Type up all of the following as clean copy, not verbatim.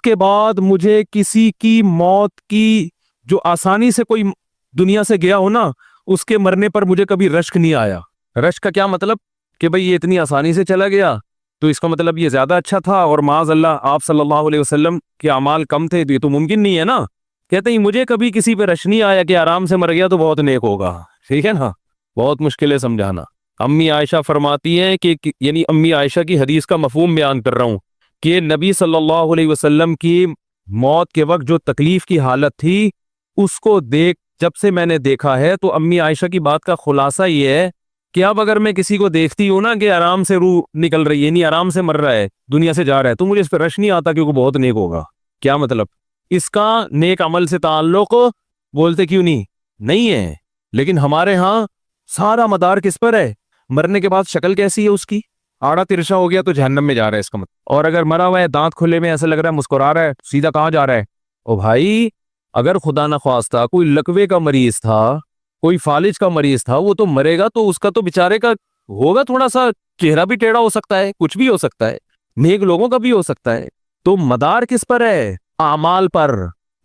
کے بعد مجھے کسی کی موت کی جو آسانی سے کوئی دنیا سے گیا ہو نا، اس کے مرنے پر مجھے کبھی رشک نہیں آیا۔ رشک کا کیا مطلب کہ بھئی یہ اتنی آسانی سے چلا گیا تو اس کا مطلب یہ زیادہ اچھا تھا، اور معاذ اللہ آپ صلی اللہ علیہ وسلم کے اعمال کم تھے، تو یہ تو ممکن نہیں ہے نا۔ کہتے ہیں مجھے کبھی کسی پہ رش نہیں آیا کہ آرام سے مر گیا تو بہت نیک ہوگا، ٹھیک ہے نا، بہت مشکل ہے سمجھانا۔ امی عائشہ فرماتی ہیں کہ یعنی امی عائشہ کی حدیث کا مفہوم بیان کر رہا ہوں کہ نبی صلی اللہ علیہ وسلم کی موت کے وقت جو تکلیف کی حالت تھی اس کو جب سے میں نے دیکھا ہے، تو امی عائشہ کی بات کا خلاصہ یہ ہے کہ اب اگر میں کسی کو دیکھتی ہوں نا کہ آرام سے روح نکل رہی ہے، یعنی آرام سے مر رہا ہے، دنیا سے جا رہا ہے، تو مجھے اس پہ رش نہیں آتا کیونکہ بہت نیک ہوگا۔ کیا مطلب؟ اس کا نیک عمل سے تعلق بولتے کیوں نہیں ہے، لیکن ہمارے ہاں سارا مدار کس پر ہے؟ مرنے کے بعد شکل کیسی ہے اس کی؟ آڑا ترشا ہو گیا تو جہنم میں جا رہا ہے اس کا مطلب، اور اگر مرا ہوا ہے دانت کھلے میں ایسا لگ رہا ہے مسکرا رہا ہے، سیدھا کہاں جا رہا ہے؟ او بھائی اگر خدا نخواستہ کوئی لکوے کا مریض تھا، کوئی فالج کا مریض تھا، وہ تو مرے گا تو اس کا تو بیچارے کا ہوگا تھوڑا سا چہرہ بھی ٹیڑھا ہو سکتا ہے، کچھ بھی ہو سکتا ہے، نیک لوگوں کا بھی ہو سکتا ہے۔ تو مدار کس پر ہے؟ اعمال پر۔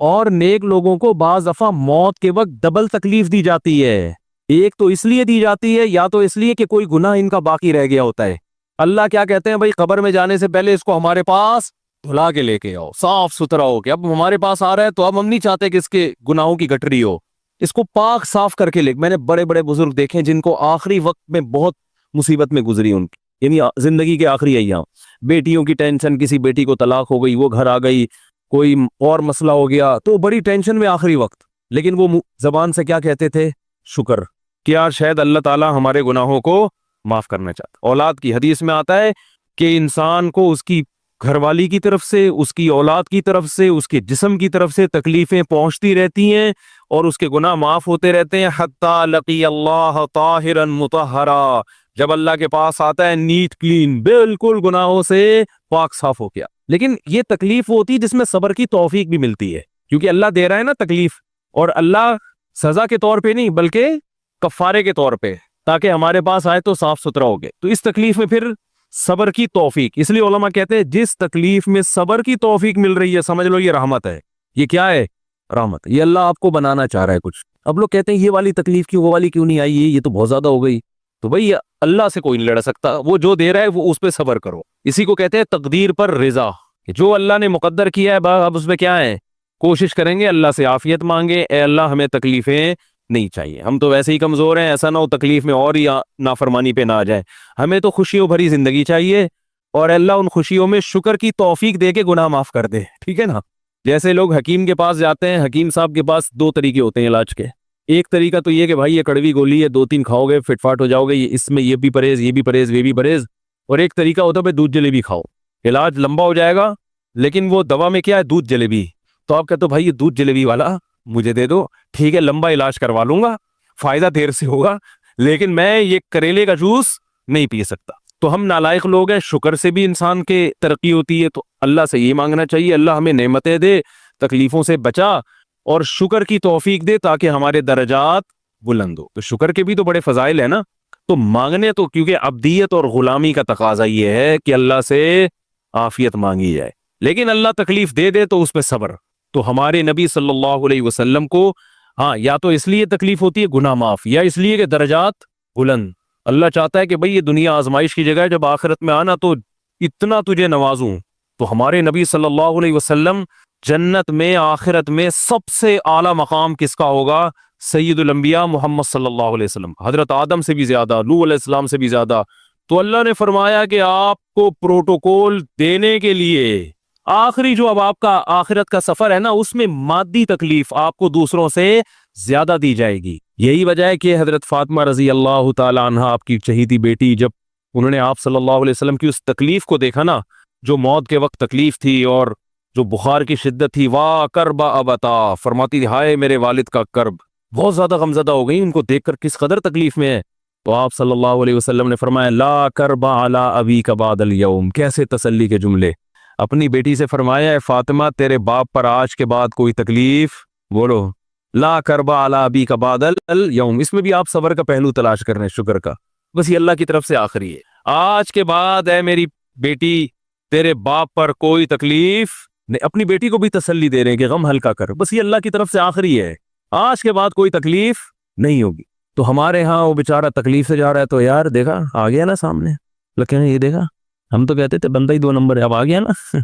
اور نیک لوگوں کو بعض دفعہ موت کے وقت ڈبل تکلیف دی جاتی ہے۔ ایک تو اس لیے دی جاتی ہے، یا تو اس لیے کہ کوئی گناہ ان کا باقی رہ گیا ہوتا ہے۔ اللہ کیا کہتے ہیں بھائی قبر میں جانے سے پہلے اس کو ہمارے پاس دھلا کے لے کے آؤ، صاف ستھرا ہو کے۔ اب ہمارے پاس آ رہا ہے تو اب ہم نہیں چاہتے کہ اس کے گناہوں کی گٹری ہو، اس کو پاک صاف کر کے لے۔ میں نے بڑے بڑے بزرگ دیکھے جن کو آخری وقت میں بہت مصیبت میں گزری ان کی، یعنی زندگی کے آخری ایام، بیٹیوں کی ٹینشن، کسی بیٹی کو طلاق ہو گئی، وہ گھر آ گئی، کوئی اور مسئلہ ہو گیا تو بڑی ٹینشن میں آخری وقت، لیکن وہ زبان سے کیا کہتے تھے؟ شکر، کیا شاید اللہ تعالی ہمارے گناہوں کو معاف کرنا چاہتا۔ اولاد کی حدیث میں آتا ہے کہ انسان کو اس کی گھر والی کی طرف سے، اس کی اولاد کی طرف سے، اس کے جسم کی طرف سے تکلیفیں پہنچتی رہتی ہیں اور اس کے گناہ معاف ہوتے رہتے ہیں، حتی لقی اللہ طاہرا مطہرا، جب اللہ کے پاس آتا ہے نیٹ کلین، بالکل گناہوں سے پاک صاف ہو گیا۔ لیکن یہ تکلیف ہوتی ہے جس میں صبر کی توفیق بھی ملتی ہے، کیونکہ اللہ دے رہا ہے نا تکلیف، اور اللہ سزا کے طور پہ نہیں بلکہ کفارے کے طور پہ، تاکہ ہمارے پاس آئے تو صاف ستھرا ہو گئے۔ تو اس تکلیف میں پھر صبر کی توفیق، اس لیے علماء کہتے ہیں جس تکلیف میں صبر کی توفیق مل رہی ہے سمجھ لو یہ رحمت ہے۔ یہ کیا ہے؟ رحمت۔ یہ اللہ آپ کو بنانا چاہ رہا ہے کچھ۔ اب لوگ کہتے ہیں یہ والی تکلیف کیوں، وہ والی کیوں نہیں آئی، یہ تو بہت زیادہ ہو گئی۔ تو بھئی اللہ سے کوئی نہیں لڑ سکتا، وہ جو دے رہا ہے وہ اس پہ صبر کرو۔ اسی کو کہتے ہیں تقدیر پر رضا، جو اللہ نے مقدر کیا ہے اب اس پہ کیا ہے؟ کوشش کریں گے اللہ سے عافیت مانگے، اے اللہ ہمیں تکلیفیں نہیں چاہیے، ہم تو ویسے ہی کمزور ہیں، ایسا نہ ہو تکلیف میں اور ہی نافرمانی پہ نہ آ جائے، ہمیں تو خوشیوں بھری زندگی چاہیے، اور اللہ ان خوشیوں میں شکر کی توفیق دے کے گناہ معاف کر دے، ٹھیک ہے نا۔ جیسے لوگ حکیم کے پاس جاتے ہیں، حکیم صاحب کے پاس دو طریقے ہوتے ہیں علاج کے۔ ایک طریقہ تو یہ کہ بھائی یہ کڑوی گولی ہے، 2-3 کھاؤ گے فٹ فاٹ ہو جاؤ گے، اس میں یہ بھی پرہیز، یہ بھی پرہیز، یہ بھی پرہیز۔ اور ایک طریقہ ہوتا ہے بھائی دودھ جلیبی کھاؤ، علاج لمبا ہو جائے گا، لیکن وہ دوا میں کیا ہے؟ دودھ جلیبی۔ تو آپ کہتے ہو بھائی یہ دودھ جلیبی والا مجھے دے دو، ٹھیک ہے لمبا علاج کروا لوں گا، فائدہ دیر سے ہوگا، لیکن میں یہ کریلے کا جوس نہیں پی سکتا۔ تو ہم نالائق لوگ ہیں، شکر سے بھی انسان کے ترقی ہوتی ہے، تو اللہ سے یہ مانگنا چاہیے اللہ ہمیں نعمتیں دے، تکلیفوں سے بچا اور شکر کی توفیق دے تاکہ ہمارے درجات بلند ہو۔ تو شکر کے بھی تو بڑے فضائل ہیں نا، تو مانگنے تو کیونکہ عبدیت اور غلامی کا تقاضا یہ ہے کہ اللہ سے عافیت مانگی جائے، لیکن اللہ تکلیف دے دے تو اس پہ صبر۔ تو ہمارے نبی صلی اللہ علیہ وسلم کو ہاں یا تو اس لیے تکلیف ہوتی ہے گناہ معاف، یا اس لیے کہ درجات بلند۔ اللہ چاہتا ہے کہ بھئی یہ دنیا آزمائش کی جگہ ہے، جب آخرت میں آنا تو اتنا تجھے نوازوں۔ تو ہمارے نبی صلی اللہ علیہ وسلم جنت میں آخرت میں سب سے اعلیٰ مقام کس کا ہوگا؟ سید الانبیاء محمد صلی اللہ علیہ وسلم، حضرت آدم سے بھی زیادہ، نوح علیہ السلام سے بھی زیادہ۔ تو اللہ نے فرمایا کہ آپ کو پروٹوکول دینے کے لیے آخری جو اب آپ کا آخرت کا سفر ہے نا، اس میں مادی تکلیف آپ کو دوسروں سے زیادہ دی جائے گی۔ یہی وجہ ہے کہ حضرت فاطمہ رضی اللہ تعالی عنہ آپ کی چہیتی بیٹی، جب انہوں نے آپ صلی اللہ علیہ وسلم کی اس تکلیف کو دیکھا نا، جو موت کے وقت تکلیف تھی اور جو بخار کی شدت تھی، واہ کرب ابتا، فرماتی تھی ہائے میرے والد کا کرب، بہت زیادہ غمزدہ ہو گئی ان کو دیکھ کر کس قدر تکلیف میں ہے۔ تو آپ صلی اللہ علیہ وسلم نے فرمایا لا کرب علی ابیک بعد اليوم، کیسے تسلی کے جملے۔ اپنی بیٹی سے فرمایا اے فاطمہ تیرے باپ پر آج کے بعد کوئی تکلیف، بولو لا کرب علی ابیک بعد اليوم، اس میں بھی آپ صبر کا پہلو تلاش کر رہے ہیں، شکر کا، بس یہ اللہ کی طرف سے آخری ہے۔ آج کے بعد اے میری بیٹی تیرے باپ پر کوئی تکلیف اپنی بیٹی کو بھی تسلی دے رہے ہیں کہ غم ہلکا کر، بس یہ اللہ کی طرف سے آخری ہے، آج کے بعد کوئی تکلیف نہیں ہوگی۔ تو ہمارے ہاں وہ بیچارہ تکلیف سے جا رہا ہے، تو یار دیکھا آ گیا نا سامنے، لیکن یہ دیکھا ہم تو کہتے تھے بندہ ہی 2 نمبر ہے، اب آ گیا نا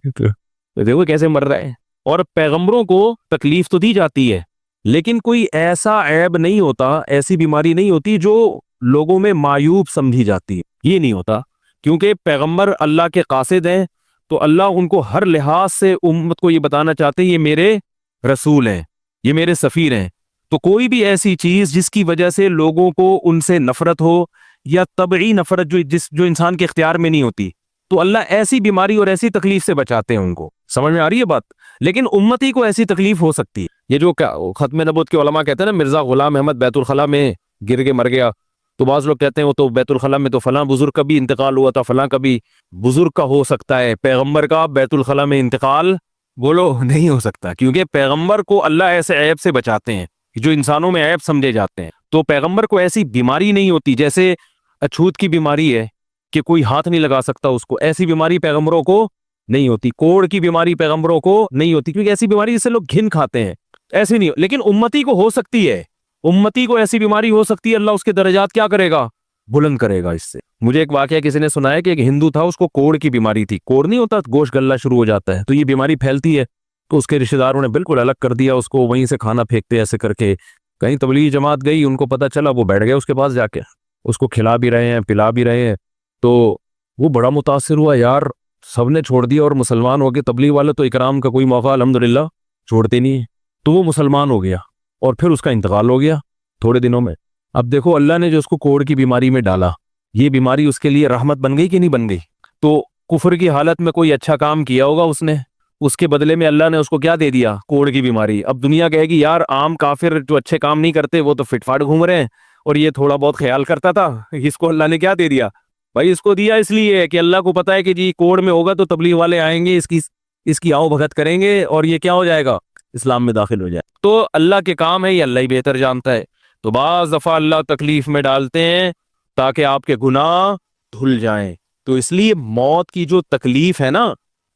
تو دیکھو کیسے مر رہا ہے۔ اور پیغمبروں کو تکلیف تو دی جاتی ہے، لیکن کوئی ایسا عیب نہیں ہوتا، ایسی بیماری نہیں ہوتی جو لوگوں میں معیوب سمجھی جاتی ہے، یہ نہیں ہوتا، کیونکہ پیغمبر اللہ کے قاصد ہیں، تو اللہ ان کو ہر لحاظ سے امت کو یہ بتانا چاہتے ہیں یہ میرے رسول ہیں، یہ میرے سفیر ہیں۔ تو کوئی بھی ایسی چیز جس کی وجہ سے لوگوں کو ان سے نفرت ہو، یا طبعی نفرت جو انسان کے اختیار میں نہیں ہوتی، تو اللہ ایسی بیماری اور ایسی تکلیف سے بچاتے ہیں ان کو۔ سمجھ میں آ رہی ہے بات؟ لیکن امتی کو ایسی تکلیف ہو سکتی ہے، یہ جو ختم نبوت کے علماء کہتے ہیں نا مرزا غلام احمد بیت الخلاء میں گر کے مر گیا، تو بعض لوگ کہتے ہیں وہ تو بیت الخلاء میں تو فلاں بزرگ کا بھی انتقال ہوا تھا، فلاں کا بھی بزرگ کا ہو سکتا ہے، پیغمبر کا بیت الخلاء میں انتقال بولو نہیں ہو سکتا، کیونکہ پیغمبر کو اللہ ایسے عیب سے بچاتے ہیں جو انسانوں میں عیب سمجھے جاتے ہیں۔ تو پیغمبر کو ایسی بیماری نہیں ہوتی، جیسے اچھوت کی بیماری ہے کہ کوئی ہاتھ نہیں لگا سکتا اس کو، ایسی بیماری پیغمبروں کو نہیں ہوتی۔ کوڑ کی بیماری پیغمبروں کو نہیں ہوتی، کیونکہ ایسی بیماری جس سے لوگ گھن کھاتے ہیں، ایسی نہیں، لیکن امتی کو ہو سکتی ہے، امتی کو ایسی بیماری ہو سکتی ہے، اللہ اس کے درجات کیا کرے گا؟ بلند کرے گا اس سے۔ مجھے ایک واقعہ کسی نے سنایا کہ ایک ہندو تھا، اس کو کوڑ کی بیماری تھی، کوڑ نہیں ہوتا گوشت گلنا شروع ہو جاتا ہے، تو یہ بیماری پھیلتی ہے، تو اس کے رشتہ داروں نے بالکل الگ کر دیا اس کو، وہیں سے کھانا پھینکتے ایسے کر کے، کہیں تبلیغی جماعت گئی، ان کو پتہ چلا، وہ بیٹھ گئے اس کے پاس جا کے، اس کو کھلا بھی رہے ہیں پلا بھی رہے ہیں، تو وہ بڑا متاثر ہوا، یار سب نے چھوڑ دیا اور مسلمان ہو گئے، تبلیغ والے تو اکرام کا کوئی موقع الحمدللہ چھوڑتے نہیں ہیں، تو وہ مسلمان ہو گیا اور پھر اس کا انتقال ہو گیا تھوڑے دنوں میں۔ اب دیکھو اللہ نے جو اس کو کوڑ کی بیماری میں ڈالا، یہ بیماری اس کے لیے رحمت بن گئی کہ نہیں بن گئی؟ تو کفر کی حالت میں کوئی اچھا کام کیا ہوگا اس نے، اس کے بدلے میں اللہ نے اس کو کیا دے دیا؟ کوڑ کی بیماری۔ اب دنیا کہے گی یار عام کافر جو اچھے کام نہیں کرتے وہ تو فٹ فاٹ گھوم رہے ہیں، اور یہ تھوڑا بہت خیال کرتا تھا، اس کو اللہ نے کیا دے دیا؟ بھائی اس کو دیا اس لیے کہ اللہ کو پتا ہے کہ جی کوڑ میں ہوگا تو تبلیغ والے آئیں گے، اس کی آؤ بھگت کریں گے، اور یہ کیا ہو جائے گا؟ اسلام میں داخل ہو جائے۔ تو اللہ کے کام ہے، یہ اللہ ہی بہتر جانتا ہے۔ تو بعض دفعہ اللہ تکلیف میں ڈالتے ہیں تاکہ آپ کے گناہ دھل جائیں، تو اس لیے موت کی جو تکلیف ہے نا،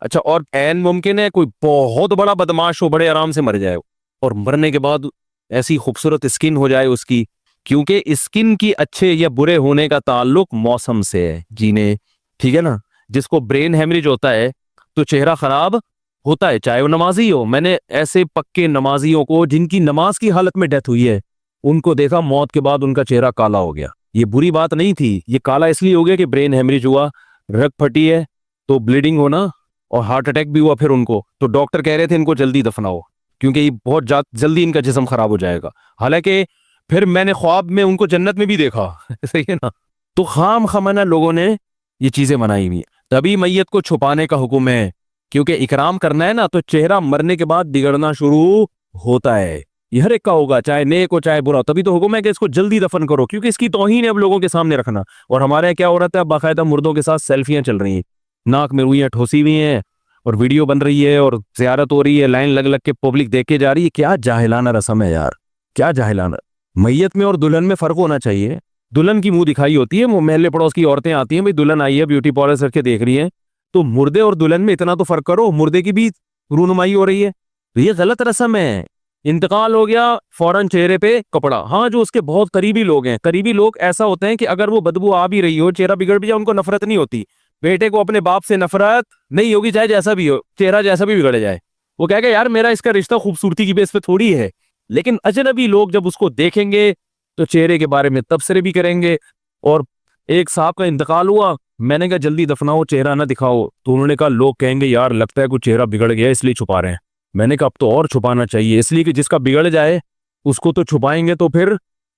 اچھا اور عین ممکن ہے کوئی بہت بڑا بدماش ہو، بڑے آرام سے مر جائے، اور مرنے کے بعد ایسی خوبصورت اسکن ہو جائے اس کی، کیونکہ اسکن کی اچھے یا برے ہونے کا تعلق موسم سے ہے جینے، ٹھیک ہے نا؟ جس کو برین ہیمریج ہوتا ہے تو چہرہ خراب ہوتا ہے، چاہے وہ نمازی ہو۔ میں نے ایسے پکے نمازیوں کو جن کی نماز کی حالت میں ڈیتھ ہوئی ہے، ان کو دیکھا موت کے بعد ان کا چہرہ کالا ہو گیا۔ یہ بری بات نہیں تھی، یہ کالا اس لیے ہو گیا کہ برین ہیمریج ہوا، رگ پھٹی ہے تو بلیڈنگ ہونا، اور ہارٹ اٹیک بھی ہوا پھر ان کو، تو ڈاکٹر کہہ رہے تھے ان کو جلدی دفناؤ کیونکہ یہ بہت جلدی ان کا جسم خراب ہو جائے گا۔ حالانکہ پھر میں نے خواب میں ان کو جنت میں بھی دیکھا صحیح ہے نا؟ تو خام خمانہ لوگوں نے یہ چیزیں منائی ہوئی ہیں۔ تبھی میت کو چھپانے کا حکم ہے، کیونکہ اکرام کرنا ہے نا، تو چہرہ مرنے کے بعد بگڑنا شروع ہوتا ہے، یہ ہر ایک کا ہوگا، چاہے نیک ہو چاہے برا، تبھی تو حکم ہے کہ اس کو جلدی دفن کرو، کیونکہ اس کی توہین ہے اب لوگوں کے سامنے رکھنا۔ اور ہمارے یہاں کیا ہو رہا ہے، باقاعدہ مردوں کے ساتھ سیلفیاں چل رہی ہیں، ناک میں روئیاں ٹھوسی ہوئی ہیں، اور ویڈیو بن رہی ہے، اور زیارت ہو رہی ہے، لائن لگ لگ کے پبلک دیکھ کے جا رہی ہے۔ کیا جاہلانہ رسم ہے یار، کیا جاہلانہ۔ میت میں اور دلہن میں فرق ہونا چاہیے۔ دلہن کی منہ دکھائی ہوتی ہے، وہ محلے پڑوس کی عورتیں آتی ہیں، بھائی دلہن آئی ہے بیوٹی پارلر کر کے دیکھ رہی ہیں، تو مردے اور دلہن میں اتنا تو فرق کرو، مردے کی بھی رونمائی ہو رہی ہے، تو یہ غلط رسم ہے۔ انتقال ہو گیا فوراً چہرے پہ کپڑا، ہاں جو اس کے بہت قریبی لوگ ہیں، قریبی لوگ ایسا ہوتے ہیں کہ اگر وہ بدبو آ بھی رہی ہو، چہرہ بگڑ بھی جائے، ان کو نفرت نہیں ہوتی۔ بیٹے کو اپنے باپ سے نفرت نہیں ہوگی، چاہے جیسا بھی ہو، چہرہ جیسا بھی بگڑ جائے، وہ کہے گا یار میرا اس کا رشتہ خوبصورتی کی بیس پہ تھوڑی ہے۔ لیکن اجنبی لوگ جب اس کو دیکھیں گے تو چہرے کے بارے میں تبصرے بھی کریں گے۔ اور ایک صاحب کا انتقال ہوا، میں نے کہا جلدی دفناؤ، چہرہ نہ دکھاؤ، تو انہوں نے کہا لوگ کہیں گے یار لگتا ہے کوئی چہرہ بگڑ گیا اس لیے چھپا رہے ہیں۔ میں نے کہا اب تو اور چھپانا چاہیے، اس لیے کہ جس کا بگڑ جائے اس کو تو چھپائیں گے تو پھر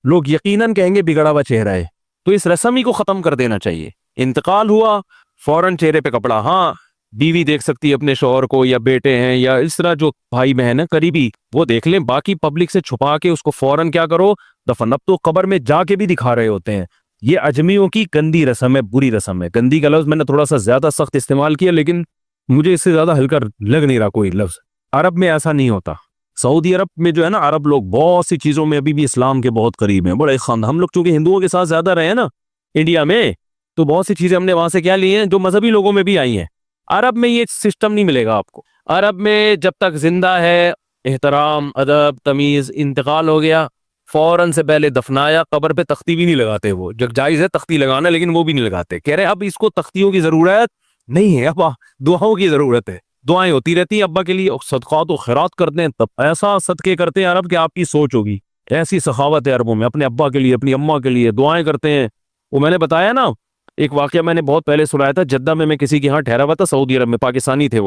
لوگ یقیناً کہیں گے بگڑا ہوا چہرہ ہے، تو اس رسم ہی کو ختم کر دینا چاہیے۔ انتقال ہوا فوراً چہرے پہ کپڑا، ہاں بیوی دیکھ سکتی ہے اپنے شوہر کو، یا بیٹے ہیں، یا اس طرح جو بھائی بہن ہیں قریبی وہ دیکھ لیں، باقی پبلک سے چھپا کے اس کو فوراً کیا کرو، دفن۔ اب تو قبر میں جا کے بھی دکھا رہے ہوتے ہیں، یہ اجمیوں کی گندی رسم ہے، بری رسم ہے۔ گندی کا لفظ میں نے تھوڑا سا زیادہ سخت استعمال کیا، لیکن مجھے اس سے زیادہ ہلکا لگ نہیں رہا کوئی لفظ۔ عرب میں ایسا نہیں ہوتا، سعودی عرب میں جو ہے نا، عرب لوگ بہت سی چیزوں میں ابھی بھی اسلام کے بہت قریب ہیں، بڑے خاندان، ہم لوگ چونکہ ہندوؤں کے ساتھ زیادہ رہے ہیں نا انڈیا میں، تو بہت سی چیزیں ہم نے وہاں سے کیا لی ہیں جو مذہبی لوگوں میں بھی آئی ہیں۔ عرب میں یہ سسٹم نہیں ملے گا آپ کو، عرب میں جب تک زندہ ہے احترام ادب تمیز، انتقال ہو گیا فوراً سے پہلے دفنایا، قبر پہ تختی بھی نہیں لگاتے وہ، جب جائز ہے تختی لگانا لیکن وہ بھی نہیں لگاتے، کہہ رہے اب اس کو تختیوں کی ضرورت نہیں ہے، اب دعاؤں کی ضرورت ہے، دعائیں ہوتی رہتی ہیں ابا کے لیے، صدقات و خیرات کرتے ہیں، تب ایسا صدقے کرتے ہیں عرب کہ آپ کی سوچ ہوگی، ایسی سخاوت ہے عربوں میں، اپنے ابا کے لیے اپنی اماں کے لیے دعائیں کرتے ہیں۔ وہ میں نے بتایا نا ایک واقعہ میں نے بہت پہلے سنایا تھا، جدہ میں کسی کے ہاں ٹھہرا ہوا تھا، سعودی عرب میں، پاکستانی تھے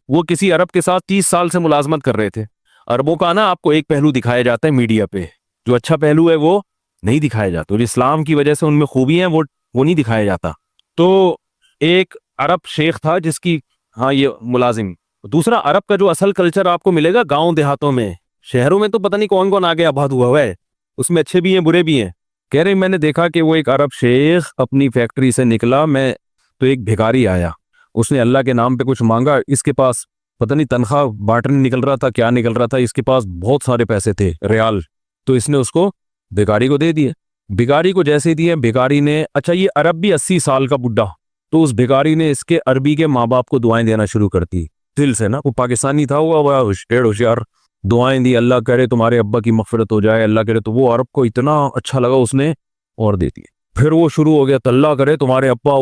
وہ کسی عرب کے ساتھ 30 سال سے ملازمت کر رہے تھے۔ عربوں کا نا آپ کو ایک پہلو دکھایا جاتا ہے میڈیا پہ، جو اچھا پہلو ہے وہ نہیں دکھایا جاتا، جو اسلام کی وجہ سے ان میں خوبی ہیں وہ نہیں دکھایا جاتا۔ تو ایک عرب شیخ تھا جس کی ہاں یہ ملازم، دوسرا عرب کا جو اصل کلچر آپ کو ملے گا گاؤں دیہاتوں میں، شہروں میں تو پتہ نہیں کون کون آگے آباد ہوا ہے، اس میں اچھے بھی ہیں برے بھی ہیں۔ کہہ رہے میں نے دیکھا کہ وہ ایک عرب شیخ اپنی فیکٹری سے نکلا، میں تو ایک بھکاری آیا، اس نے اللہ کے نام پہ کچھ مانگا، اس کے پاس پتہ نہیں تنخواہ بانٹنے نکل رہا تھا کیا نکل رہا تھا، اس کے پاس بہت سارے پیسے تھے ریال، تو اس نے اس کو بھکاری کو دے دیے۔ بھکاری کو جیسے دیے بھکاری نے، اچھا یہ عرب بھی 80 سال کا بڈھا، تو اس بھکاری نے اس کے عربی کے ماں باپ کو دعائیں دینا شروع کر دی دل سے نا، وہ پاکستانی تھا، وہ بڑا ہوشیار، دعائیں دی، اللہ کرے تمہارے ابا کی مغفرت ہو جائے، اللہ کرے، تو وہ عرب کو اتنا اچھا لگا اس نے اور دے دیے۔ پھر وہ شروع ہو گیا تو اللہ کرے تمہارے ابا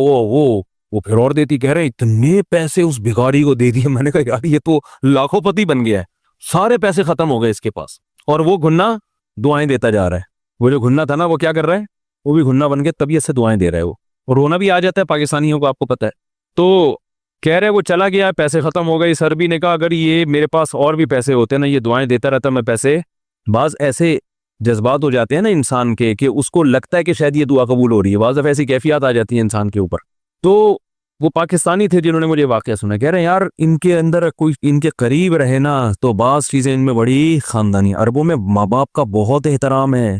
وہ پھر اور دیتی، کہہ رہے اتنے پیسے اس بھکاری کو دے دیے، میں نے کہا یار یہ تو لاکھوں پتی بن گیا ہے، سارے پیسے ختم ہو گئے اس کے پاس، اور وہ گھنا دعائیں دیتا جا رہا ہے، وہ جو گھنا تھا نا وہ کیا کر رہا ہے، وہ بھی گھنا بن کے طبیعت سے دعائیں دے رہا ہے، وہ اور رونا بھی آ جاتا ہے پاکستانیوں کو، آپ کو پتہ ہے۔ تو کہہ رہے وہ چلا گیا، پیسے ختم ہو گئے، اس عربی نے کہا اگر یہ میرے پاس اور بھی پیسے ہوتے نا، یہ دعائیں دیتا رہتا میں پیسے، بعض ایسے جذبات ہو جاتے ہیں نا انسان کے کہ اس کو لگتا ہے کہ شاید یہ دعا قبول ہو رہی ہے، بعض ایسی کیفیات آ جاتی ہیں انسان کے اوپر۔ تو وہ پاکستانی تھے جنہوں نے مجھے واقعہ سنا، کہہ رہے ہیں یار ان کے اندر کوئی ان کے قریب رہے نا تو بعض چیزیں ان میں بڑی خاندانی، عربوں میں ماں باپ کا بہت احترام ہے،